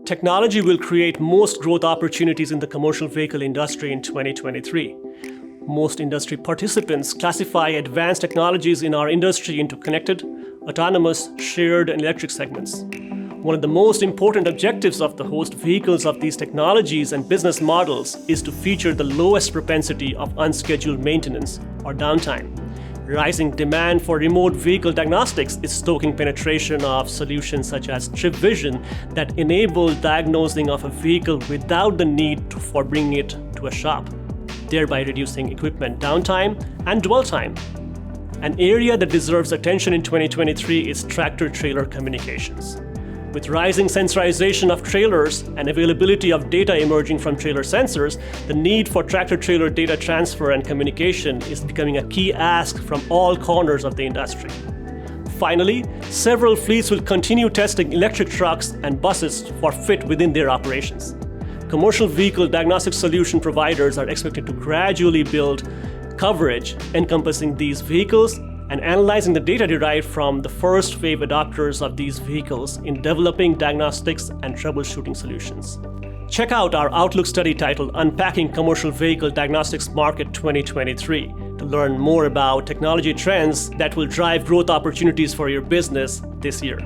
Technology will create most growth opportunities in the commercial vehicle industry in 2023. Most industry participants classify advanced technologies in our industry into connected, autonomous, shared, and electric segments. One of the most important objectives of the host vehicles of these technologies and business models is to feature the lowest propensity of unscheduled maintenance or downtime. Rising demand for remote vehicle diagnostics is stoking penetration of solutions such as trip vision that enable diagnosing of a vehicle without the need for bringing it to a shop, thereby reducing equipment downtime and dwell time. An area that deserves attention in 2023 is tractor-trailer communications. With rising sensorization of trailers and availability of data emerging from trailer sensors, the need for tractor-trailer data transfer and communication is becoming a key ask from all corners of the industry. Finally, several fleets will continue testing electric trucks and buses for fit within their operations. Commercial vehicle diagnostic solution providers are expected to gradually build coverage encompassing these vehicles and analyzing the data derived from the first wave adopters of these vehicles in developing diagnostics and troubleshooting solutions. Check out our Outlook study titled Unpacking Commercial Vehicle Diagnostics Market 2023 to learn more about technology trends that will drive growth opportunities for your business this year.